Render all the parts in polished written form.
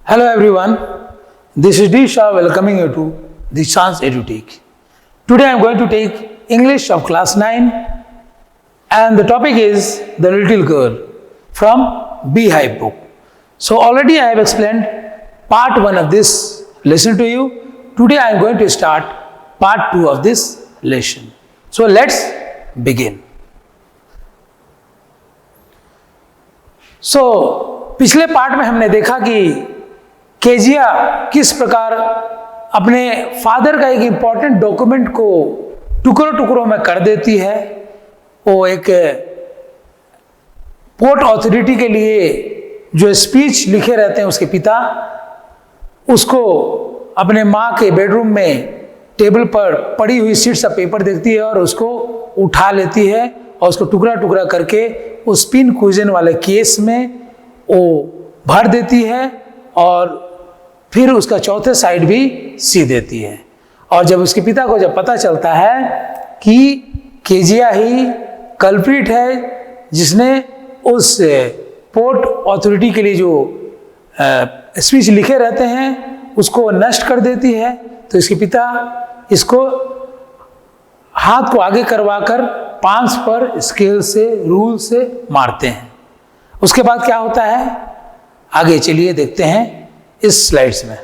Hello everyone, this is Disha welcoming you to the Chance EduTech. Today I am going to take English of class 9 and the topic is The Little Girl from Beehive book. So already I have explained part 1 of this lesson to you. Today I am going to start part 2 of this lesson. So let's begin. So पिछले part में हमने देखा कि Kezia किस प्रकार अपने father का एक इम्पॉर्टेंट डॉक्यूमेंट को टुकड़ों टुकड़ों में कर देती है। वो एक पोर्ट अथॉरिटी के लिए जो स्पीच लिखे रहते हैं उसके पिता, उसको अपने माँ के बेडरूम में टेबल पर पड़ी हुई शीट्स ऑफ पेपर देखती है और उसको उठा लेती है और उसको टुकड़ा टुकड़ा करके उस पिन क्विजन वाले केस में वो भर देती है और फिर उसका चौथे साइड भी सी देती है। और जब उसके पिता को जब पता चलता है कि केजिया ही कल्प्रिट है जिसने उस पोर्ट अथॉरिटी के लिए जो स्पीच लिखे रहते हैं उसको नष्ट कर देती है, तो इसके पिता इसको हाथ को आगे करवाकर पांच पर स्केल से रूल से मारते हैं। उसके बाद क्या होता है आगे चलिए देखते हैं इस स्लाइड्स में।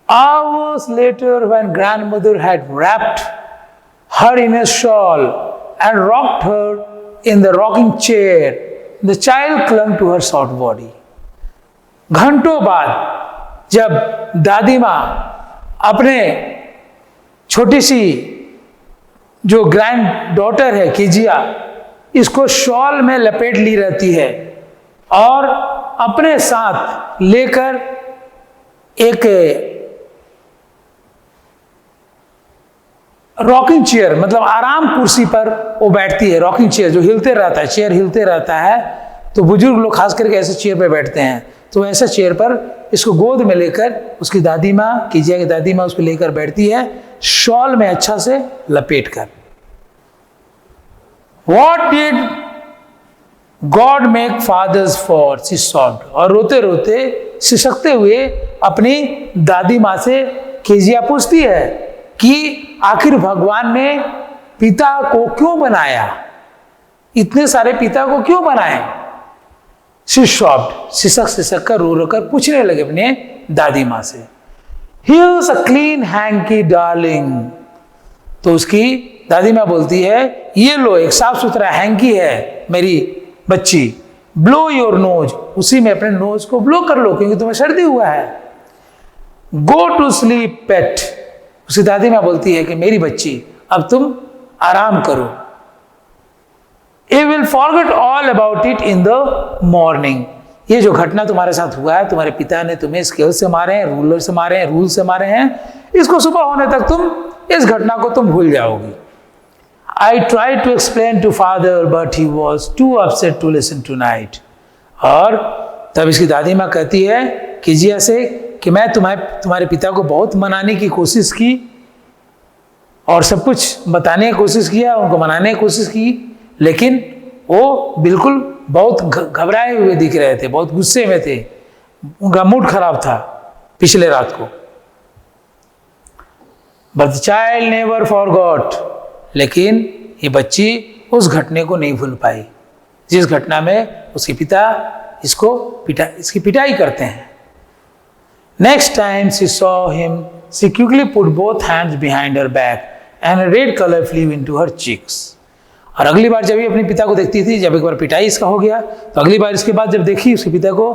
Hours later, when grandmother had wrapped her in a shawl and rocked her in the rocking chair, the child clung to her short body. घंटों बाद जब दादी माँ अपने छोटी सी जो ग्रैंड डॉटर है केजिया, इसको शॉल में लपेट ली रहती है और अपने साथ लेकर एक रॉकिंग चेयर मतलब आराम कुर्सी पर वो बैठती है। रॉकिंग चेयर जो हिलते रहता है, चेयर हिलते रहता है, तो बुजुर्ग लोग खास करके ऐसे चेयर पर बैठते हैं, तो ऐसे चेयर पर इसको गोद में लेकर उसकी दादी माँ, केजिया की दादी माँ उसको लेकर बैठती है शॉल में अच्छा से लपेट कर। What did God make fathers for? She sobbed. और रोते रोते सिसकते हुए अपनी दादी माँ से केजिया पूछती है कि आखिर भगवान ने पिता को क्यों बनाया, इतने सारे पिता को क्यों बनाए। She sobbed. सिसक सिसक कर रो रो कर पूछने लगे अपने दादी माँ से। Here's a clean hanky darling. तो उसकी दादी माँ बोलती है ये लो एक साफ सुथरा हैंकी है मेरी बच्ची, ब्लो योर नोज, उसी में अपने नोज को ब्लो कर लो क्योंकि तुम्हें सर्दी हुआ है। गो टू स्लीप पेट, उसकी दादी माँ बोलती है कि मेरी बच्ची अब तुम आराम करो। You will forget all about it in the morning. ये जो घटना तुम्हारे साथ हुआ है, तुम्हारे पिता ने तुम्हें स्केल से मारे हैं, रूलर से मारे हैं, रूल से मारे हैं, इसको सुबह होने तक तुम इस घटना को तुम भूल जाओगी। I tried to explain to father but he was too upset to listen tonight. और तब इसकी दादी माँ कहती है केजिया से कि मैं तुम्हारे पिता को बहुत मनाने की कोशिश की और सब कुछ बताने की कोशिश किया, उनको मनाने की कोशिश की, लेकिन वो बिल्कुल बहुत घबराए हुए दिख रहे थे, बहुत गुस्से में थे, उनका मूड खराब था पिछले रात को। But the child never forgot. लेकिन ये बच्ची उस घटने को नहीं भूल पाई जिस घटना में उसके पिता इसकी पिटाई करते हैं। Next time she saw him, she quickly put both hands behind her back and a red color flew into her cheeks. और अगली बार जब ये अपने पिता को देखती थी, जब एक बार पिटाई इसका हो गया, तो अगली बार इसके बाद जब देखी उसके पिता को,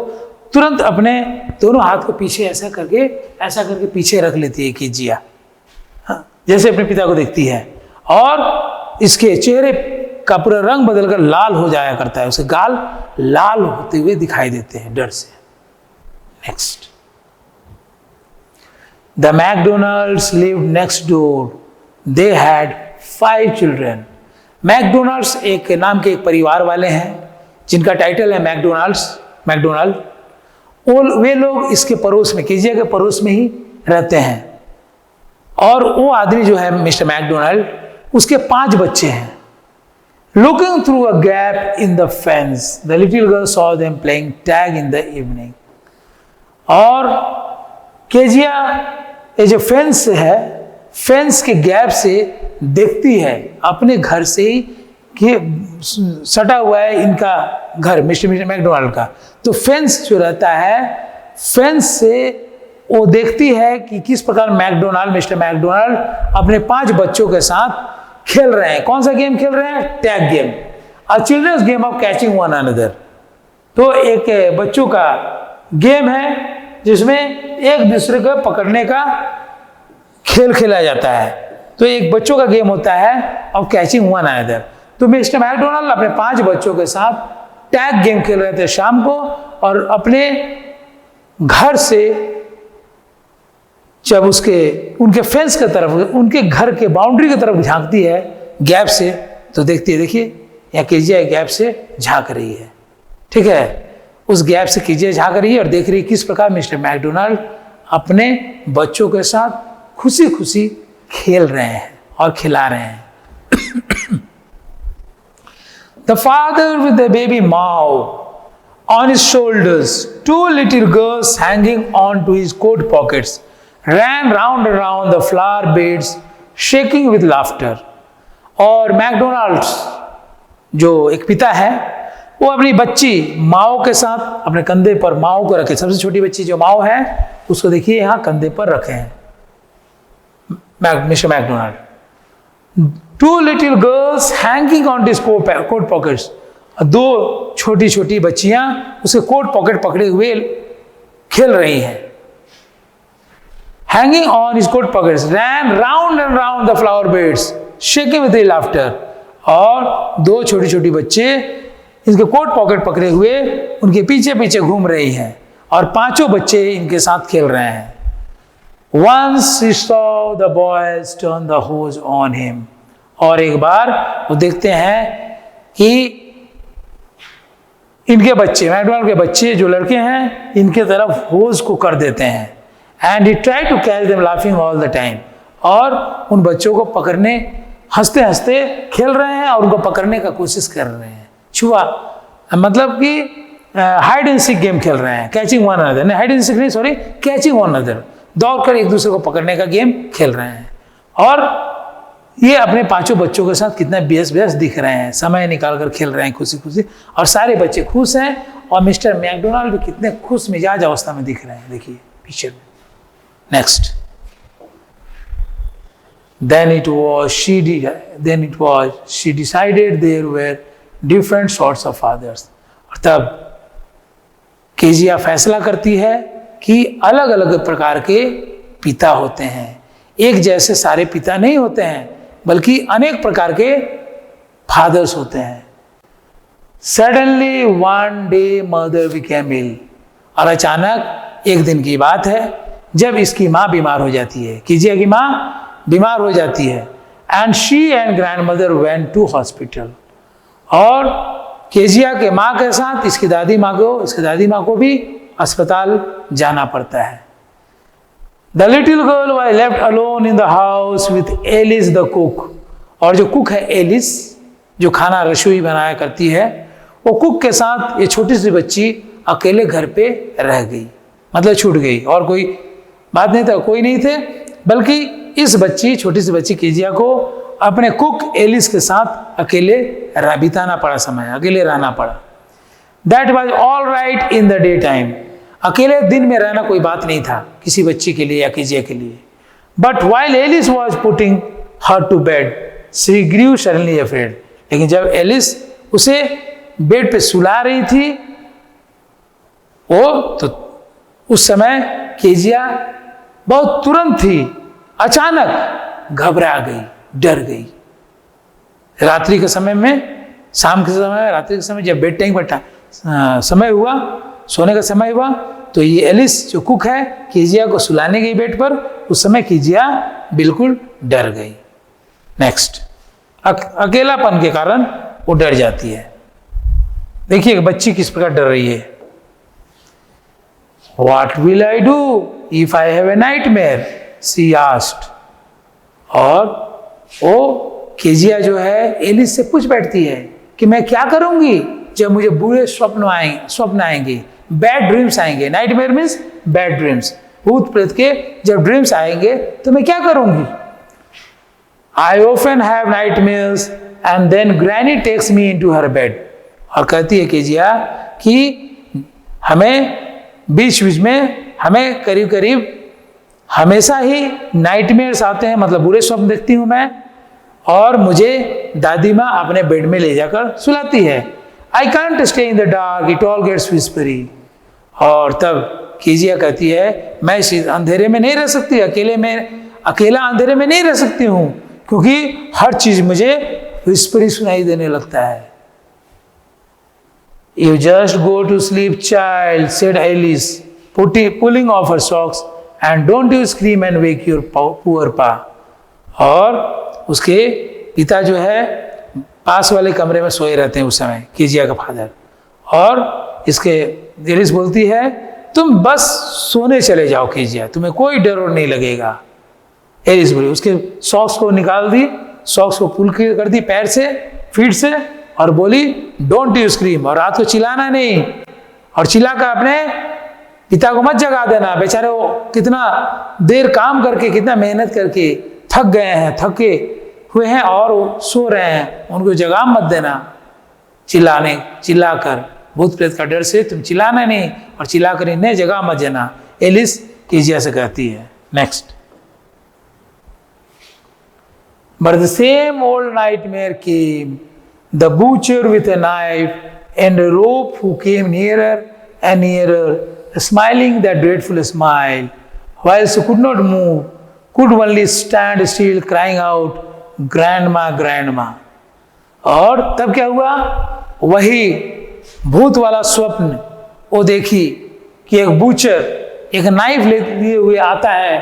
तुरंत अपने दोनों हाथ को पीछे ऐसा करके पीछे रख लेती है केजिया, जैसे अपने पिता को देखती है, और इसके चेहरे का पूरा रंग बदलकर लाल हो जाया करता है, उसके गाल लाल होते हुए दिखाई देते हैं डर से। Next, the McDonald's lived next door, they had 5 children. McDonald's एक नाम के एक परिवार वाले हैं जिनका टाइटल है मैकडोनल्ड। वे लोग इसके पड़ोस में, केजिया के पड़ोस में ही रहते हैं, और वो आदमी जो है मिस्टर मैकडोनल्ड, उसके 5 बच्चे हैं। Looking through a gap in the fence, the little girl saw them playing tag in the evening. और केजिया ये जो फेंस है, फेंस के गैप से देखती है अपने घर से ही कि सटा हुआ है इनका घर मिस्टर मैकडोनाल्ड का। तो फेंस जो रहता है, फेंस से वो देखती है कि किस प्रकार मिस्टर मैकडोनाल्ड अपने 5 बच्चों के साथ खेल रहे हैं। कौन सा गेम खेल रहे हैं? Tag game, a children's game of catching one another. तो एक बच्चों का गेम है जिसमें एक दूसरे को पकड़ने का खेल खेला जाता है। तो एक बच्चों का गेम होता है ऑफ कैचिंग वन अनदर। तो मिस्टर मैकडोनाल्ड अपने 5 बच्चों के साथ टैग गेम खेल रहे थे शाम को, और अपने घर से जब उनके फेंस की तरफ, उनके घर के बाउंड्री की तरफ झांकती है गैप से, तो देखती है, देखिए यहाँ केजिया गैप से झांक रही है। ठीक है, उस गैप से केजिया झांक रही है और देख रही है किस प्रकार मिस्टर मैकडोनाल्ड अपने बच्चों के साथ खुशी खुशी खेल रहे हैं और खिला रहे हैं। The father with the baby Mao on his shoulders, 2 little girls hanging on to his coat pockets, ran round and round the flower beds, shaking with laughter. और मैकडोनाल्ड्स जो एक पिता है, वो अपनी बच्ची माओ के साथ अपने कंधे पर माओ को रखे। सबसे छोटी बच्ची जो माओ है उसको देखिए यहाँ कंधे पर रखे हैं mister McDonald. 2 little girls hanging on his coat pockets, 2 छोटी छोटी बच्चियां उसके कोट पॉकेट पकड़े हुए खेल रही हैं। Hanging on his coat pockets, ran round and round the flower beds, shaking with laughter. और 2 छोटी छोटी बच्चे इनके कोट पॉकेट पकड़े हुए उनके पीछे पीछे घूम रही हैं और 5 बच्चे इनके साथ खेल रहे हैं। Once he saw the boys turn the hose on him. और एक बार वो देखते हैं कि इनके बच्चे, मैकडोनाल्ड के बच्चे जो लड़के हैं, इनके तरफ होज को कर देते हैं। And he try to catch them laughing all the time. और उन बच्चों को पकड़ने, हंसते हंसते खेल रहे हैं और उनको पकड़ने का कोशिश कर रहे हैं। छुआ मतलब कि हाइड एंड सीक गेम खेल रहे हैं, catching one another, hide and seek नहीं, सॉरी, कैचिंग वन अनदर, दौड़कर एक दूसरे को पकड़ने का गेम खेल रहे हैं। और ये अपने 5 बच्चों के साथ कितना व्यस्त दिख रहे हैं, समय निकालकर खेल रहे हैं खुशी खुशी, और सारे बच्चे खुश हैं और मिस्टर मैकडोनाल्ड भी कितने खुश मिजाज अवस्था में दिख रहे हैं। देखिए पिक्चर में। Next, then it was she decided there were different sorts of fathers. और तब केजिया फैसला करती है कि अलग अलग प्रकार के पिता होते हैं, एक जैसे सारे पिता नहीं होते हैं, बल्कि अनेक प्रकार के फादर्स होते हैं। Suddenly one day mother became ill. और अचानक एक दिन की बात है जब इसकी माँ बीमार हो जाती है, केजिया की माँ बीमार हो जाती है। And she and grandmother went to hospital. और केजिया के माँ के साथ इसकी दादी माँ को भी अस्पताल जाना पड़ता है। The little girl was left alone in the house with Alice the cook. और जो कुक है एलिस, जो खाना रसोई बनाया करती है, वो कुक के साथ ये छोटी सी बच्ची अकेले घर पे रह गई, मतलब छूट गई। और कोई बात नहीं था, कोई नहीं थे, बल्कि इस बच्ची, छोटी सी बच्ची केजिया को अपने कुक एलिस के साथ अकेले बिताना पड़ा, समय अकेले रहना पड़ा। That was all right in the daytime. अकेले दिन में रहना कोई बात नहीं था किसी बच्ची के लिए या केजिया के लिए। But while Alice was putting her to bed, she grew suddenly afraid. लेकिन जब एलिस उसे बेड पे सुला रही थी, वो तो उस समय केजिया बहुत तुरंत थी, अचानक घबरा गई, डर गई। रात्रि के समय में, शाम के समय, रात्रि के समय जब बेड टाइम का समय हुआ, सोने का समय हुआ, तो ये एलिस जो कुक है केजिया को सुलाने गई बेड पर, उस समय केजिया बिल्कुल डर गई। नेक्स्ट, अकेलापन के कारण वो डर जाती है। देखिए बच्ची किस प्रकार डर रही है। What will I do if I have a nightmare? She asked. और वो केजिया जो है एलिस से पूछ बैठती है कि मैं क्या करूंगी जब मुझे बुरे स्वप्न आएंगे, बैड ड्रीम्स आएंगे। नाइटमेयर मीन्स बैड ड्रीम्स, भूत प्रेत के जब ड्रीम्स आएंगे तो मैं क्या करूंगी। I often have nightmares and then granny takes me into her bed. और कहती है केजिया कि हमें बीच बीच में हमें करीब करीब हमेशा ही नाइटमेयर्स आते हैं, मतलब बुरे स्वप्न देखती हूं मैं, और मुझे दादी माँ अपने बेड में ले जाकर सुलाती है। I can't stay in the dark, it all gets whispery. और तब केजिया कहती है मैं इस अंधेरे में नहीं रह सकती, अकेला अंधेरे में नहीं रह सकती हूँ, क्योंकि हर चीज मुझे विस्परी सुनाई देने लगता है। You just go to sleep, child, said Alice, pulling off her socks, and don't you scream and wake your poor pa. और उसके पिता जो है पास वाले कमरे में सोए रहते हैं उस समय, केजिया का फादर। और इसके एलिस बोलती है तुम बस सोने चले जाओ केजिया, तुम्हें कोई डर और नहीं लगेगा। एलिस बोली, उसके सॉक्स को निकाल दी, सॉक्स को पुल कर दी पैर से, फीट से, और बोली डोंट यू स्क्रीम, और रात को चिल्लाना नहीं, और चिल्लाकर अपने पिता को मत जगा देना। बेचारे वो कितना देर काम करके, कितना मेहनत करके थक गए हैं, थके हुए हैं और वो सो रहे हैं, उनको जगा मत देना। चिल्लाकर भूत प्रेत का डर से तुम चिल्लाना नहीं, और चिल्लाकर इन्हें जगा मत देना, एलिस केजिया से कहती है। Next, but the same old nightmare came, the butcher with a knife and a rope, who came nearer and nearer, smiling that dreadful smile, while she could not move, could only stand still, crying out, grandma, grandma. और तब क्या हुआ, वही भूत वाला स्वप्न वो देखी कि एक बूचर एक नाइफ लिए हुए आता है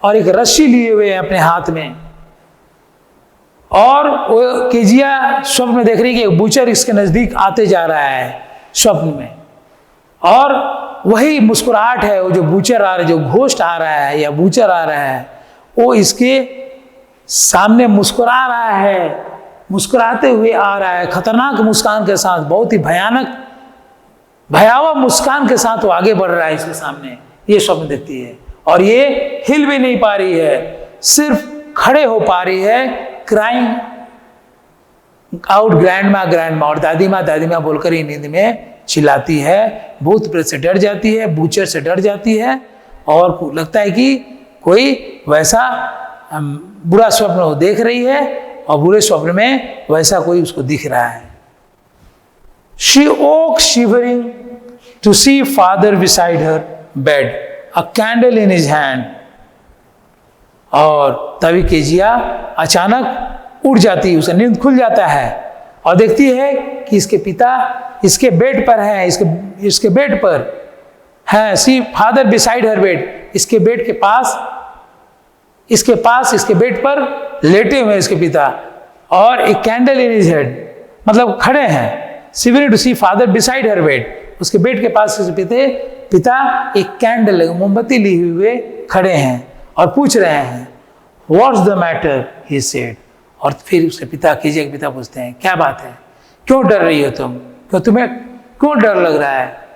और एक रस्सी लिए हुए अपने हाथ में, और वो केजिया स्वप्न में देख रही कि एक बूचर इसके नजदीक आते जा रहा है स्वप्न में, और वही मुस्कुराहट है, वो जो बूचर आ रहा है, जो घोस्ट आ रहा है या बूचर आ रहा है, वो इसके सामने मुस्कुरा रहा है, मुस्कुराते हुए आ रहा है, खतरनाक मुस्कान के साथ, बहुत ही भयावह मुस्कान के साथ वो आगे बढ़ रहा है इसके सामने। ये स्वप्न देखती है और ये हिल भी नहीं पा रही है, सिर्फ खड़े हो पा रही है, क्राइंग आउट ग्रैंडमा, ग्रैंडमा, और दादी माँ बोलकर ही नींद में चिल्लाती है। भूत प्रेत से डर जाती है, बूचर से डर जाती है, और लगता है कि कोई वैसा बुरा स्वप्न वो देख रही है, और बुरे स्वप्न में वैसा कोई उसको दिख रहा है। She woke shivering to see father beside her bed, a candle in his hand. और तभी केजिया अचानक उठ जाती है, उसका नींद खुल जाता है और देखती है कि इसके पिता इसके बेड पर हैं, इसके बेड पर हैं। सी फादर बिसाइड हर बेड, इसके बेड के पास, इसके बेड पर लेटे हुए इसके पिता, और एक कैंडल इन हिज हेड, मतलब खड़े हैं। Shivering to see father beside her bed, उसके बेड के पास पिता एक कैंडल, मोमबत्ती ली हुए खड़े हैं और पूछ रहे हैं what's the matter, he said. और फिर उसके पिता, केजिया के पिता पूछते हैं क्या बात है, क्यों डर रही हो तुम, तुम्हें क्यों डर लग रहा है,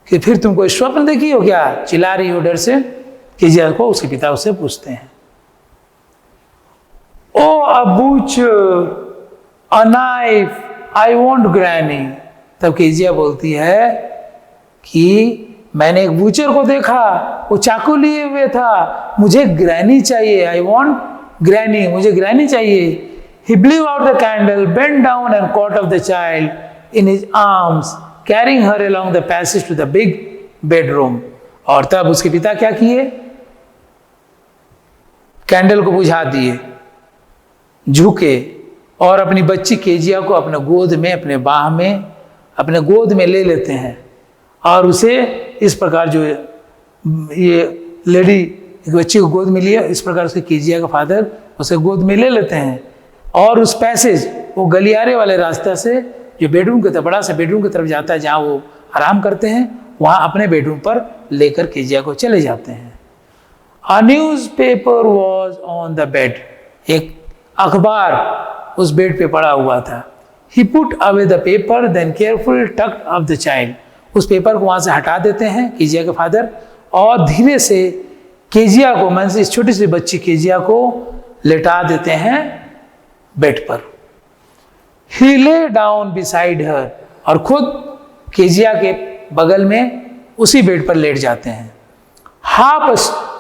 कि फिर तुम कोई स्वप्न देखी हो क्या, चिल्ला रही हो डर से। केजिया को उसके पिता उससे पूछते हैं। Oh a butcher, a knife, I want granny. तब केजिया बोलती है कि मैंने एक बूचर को देखा, वो चाकू लिए हुए था, मुझे ग्रैनी चाहिए, आई वॉन्ट ग्रैनी, मुझे ग्रैनी चाहिए। He blew out the candle, bent down and caught up the child in his arms, carrying her along the passage to the big bedroom. और तब उसके पिता क्या किए, कैंडल को बुझा दिए, झुके और अपनी बच्ची केजिया को अपने गोद में, अपने बाह में, अपने गोद में ले लेते हैं, और उसे इस प्रकार, जो ये लेडी एक बच्ची को गोद में लिया, इस प्रकार से केजिया का फादर उसे गोद में ले लेते हैं, और उस पैसेज, वो गलियारे वाले रास्ता से जो बेडरूम की तरफ, बड़ा सा बेडरूम की तरफ जाता है जहाँ वो आराम करते हैं, वहाँ अपने बेडरूम पर लेकर केजिया को चले जाते हैं। A newspaper was on the bed, एक अखबार उस बेड पे पड़ा हुआ था। He put away the paper, then carefully tucked up the child. उस पेपर को वहाँ से हटा देते हैं केजिया के फादर, और धीरे से केजिया को, मन से इस छोटी सी बच्ची केजिया को लेटा देते हैं बेड पर। He lay down beside her, और खुद केजिया के बगल में उसी बेड पर लेट जाते हैं। Half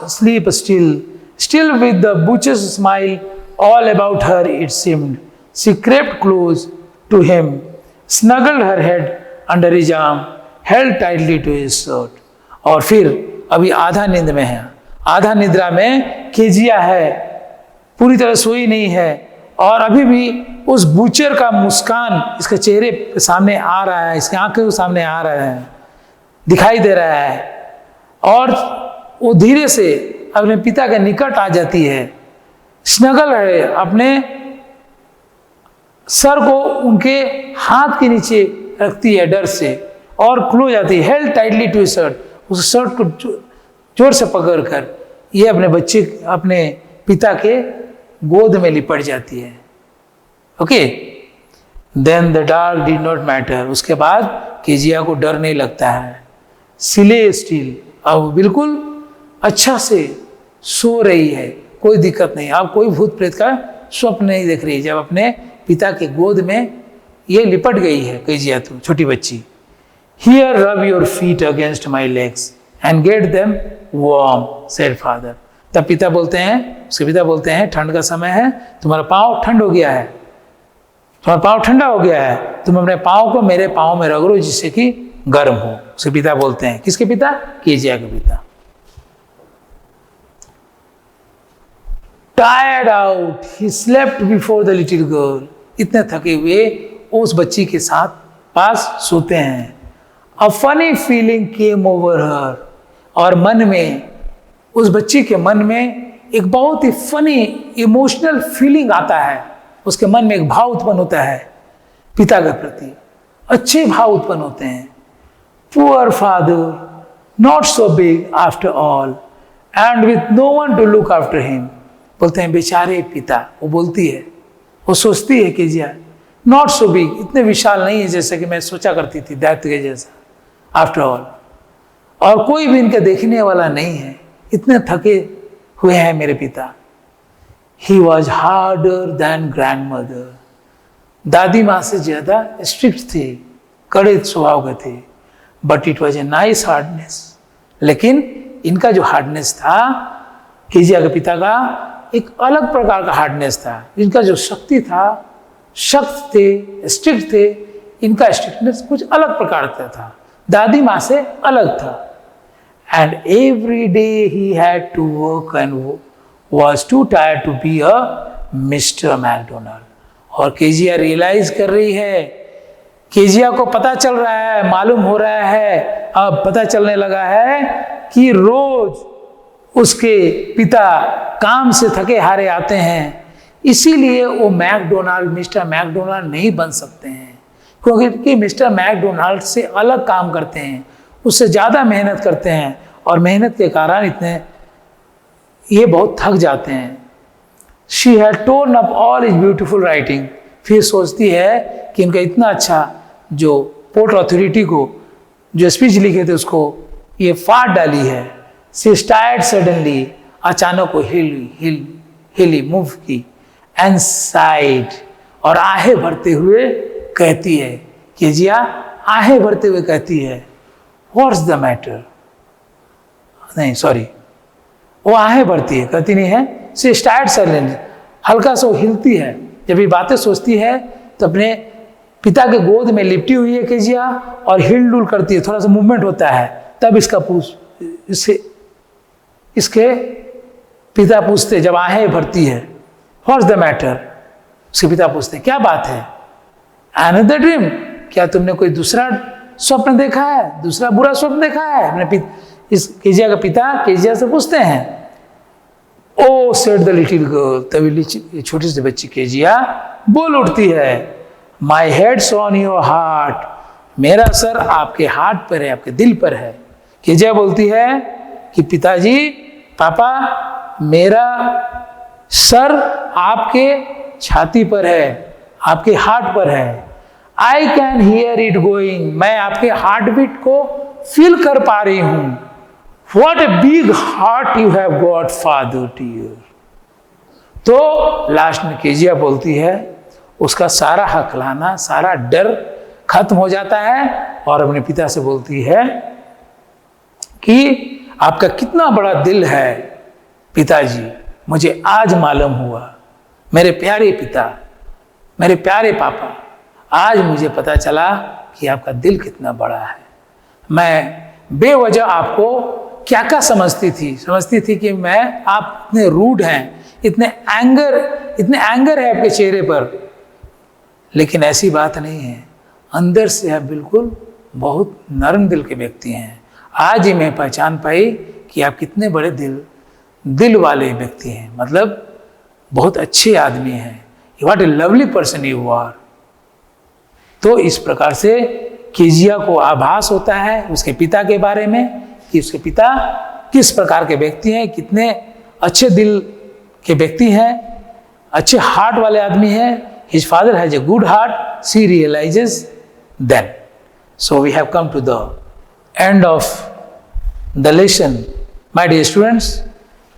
asleep still with the butcher's smile all about her it seemed. She crept close to him, snuggled her head under his arm, held tightly to his shirt. और फिर अभी आधा नींद में है, आधा निद्रा में केजिया है, पूरी तरह सोई नहीं है, और अभी भी उस बूचर का मुस्कान इसके चेहरे के सामने आ रहा है, इसकी आंखों के सामने आ रहा है, दिखाई दे रहा है, और वो धीरे से अपने पिता के निकट आ जाती है, स्नगल है, अपने सर को उनके हाथ के नीचे रखती है डर से, और क्लोज जाती है, हेल्ड टाइटली टू शर्ट, उस शर्ट को जोर से पकड़ कर ये अपने बच्चे, अपने पिता के गोद में लिपट जाती है। Okay, then the dark did not matter. उसके बाद केजिया को डर नहीं लगता है। सिले स्टिल, अब बिल्कुल अच्छा से सो रही है, कोई दिक्कत नहीं, अब कोई भूत प्रेत का स्वप्न नहीं देख रही है। जब अपने पिता के गोद में ये लिपट गई है केजिया, तो छोटी बच्ची। Here rub your feet against my legs and get them warm, said father. तब पिता बोलते हैं, उसके पिता बोलते हैं, ठंड का समय है, तुम्हारा पाँव ठंड हो गया है, तुम्हारा पाँव ठंडा हो गया है, तुम अपने पाँव को मेरे पाँव में रगड़ो जिससे कि गर्म हो। उसके पिता बोलते हैं, किसके पिता? केजिया के पिता। Tired out, he slept before the little girl. इतने थके हुए उस बच्ची के साथ पास सोते हैं। A funny feeling came over her, और मन में, उस बच्ची के मन में एक बहुत ही फनी इमोशनल फीलिंग आता है। उसके मन में एक भाव उत्पन्न होता है पिता के प्रति, अच्छे भाव उत्पन्न होते हैं। Poor father, not so big after all, and with no one to look after him. बोलते हैं बेचारे पिता, वो बोलती है, वो सोचती है केजिया, नॉट सो बिग, इतने विशाल नहीं है जैसे कि मैं सोचा करती थी, दैत्य के जैसा, आफ्टर ऑल, और कोई भी इनके देखने वाला नहीं है, इतने थके हुए हैं मेरे पिता। He was harder than grand mother, दादी माँ से ज्यादा स्ट्रिक्ट थे, कड़े स्वभाव के थे। But it was a nice hardness, लेकिन इनका जो हार्डनेस था, केजिया के पिता का, एक अलग प्रकार का हार्डनेस था। इनका जो शक्ति था, सख्त थे, स्ट्रिक्ट थे, इनका स्ट्रिक्टनेस कुछ अलग प्रकार का था, दादी माँ से अलग था। And every day he had to work and was too tired to be a mister Macdonald. और केजिया रियलाइज कर रही है, केजिया को पता चल रहा है, मालूम हो रहा है, अब पता चलने लगा है कि रोज उसके पिता काम से थके हारे आते हैं, इसीलिए वो मैकडोनाल्ड, मिस्टर मैकडोनाल्ड नहीं बन सकते हैं, क्योंकि मिस्टर मैकडोनाल्ड से अलग काम करते हैं, उससे ज़्यादा मेहनत करते हैं, और मेहनत के कारण इतने ये बहुत थक जाते हैं। She had torn up all is beautiful writing. फिर सोचती है कि इनका इतना अच्छा जो पोर्ट अथॉरिटी को जो स्पीच लिखे थे उसको ये फाड़ डाली है। शी स्टार्ट सडनली, अचानक वो हिली मूव की, एंड साइड, और आहे भरते हुए कहती है, केजिया आहे भरते हुए कहती है, व्हाट्स द मैटर, नहीं सॉरी, वो आहे भरती है, कहती नहीं है, शी स्टार्ट सडनली, हल्का सा हिलती है, जब ये बातें सोचती है तो अपने पिता के गोद में लिपटी हुई है केजिया, और हिल डुल करती है, थोड़ा सा मूवमेंट होता है, तब इसके पिता पूछते, जब आहे भरती है, व्हाट्स द मैटर, उसके पिता पूछते क्या बात है, अनदर ड्रीम, क्या तुमने कोई दूसरा स्वप्न देखा है, दूसरा बुरा स्वप्न देखा है? अपने इस केजिया का पिता केजिया से पूछते हैं। ओ सेड द लिटिल गर्ल, तभी छोटी सी बच्ची केजिया बोल उठती है, माई हेड्स ऑन योर हार्ट, मेरा सर आपके हार्ट पर है, आपके दिल पर है। केजिया बोलती है कि पिताजी, पापा, मेरा सर आपके छाती पर है, आपके हार्ट पर है। I can hear it going, मैं आपके हार्ट बीट को फील कर पा रही हूं। What a big heart you have got father dear. तो लास्ट में केजिया बोलती है, उसका सारा हकलाना, सारा डर खत्म हो जाता है और अपने पिता से बोलती है कि आपका कितना बड़ा दिल है पिताजी, मुझे आज मालूम हुआ। मेरे प्यारे पिता, मेरे प्यारे पापा, आज मुझे पता चला कि आपका दिल कितना बड़ा है। मैं बेवजह आपको क्या क्या समझती थी कि आप इतने रूड हैं, इतने एंगर है आपके चेहरे पर, लेकिन ऐसी बात नहीं है। अंदर से आप बिल्कुल बहुत नरम दिल के व्यक्ति हैं। आज ही मैं पहचान पाई कि आप कितने बड़े दिल वाले व्यक्ति हैं, मतलब बहुत अच्छे आदमी हैं। What a lovely person you are. तो इस प्रकार से केजिया को आभास होता है उसके पिता के बारे में कि उसके पिता किस प्रकार के व्यक्ति हैं, कितने अच्छे दिल के व्यक्ति हैं, अच्छे हार्ट वाले आदमी हैं। His father has a good heart, she realizes then. So we have come to the end of the lesson. My dear students,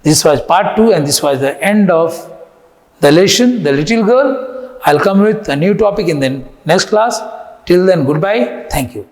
this was part 2 and this was the end of the lesson, The Little Girl. I'll come with a new topic in the next class. Till then, goodbye. Thank you.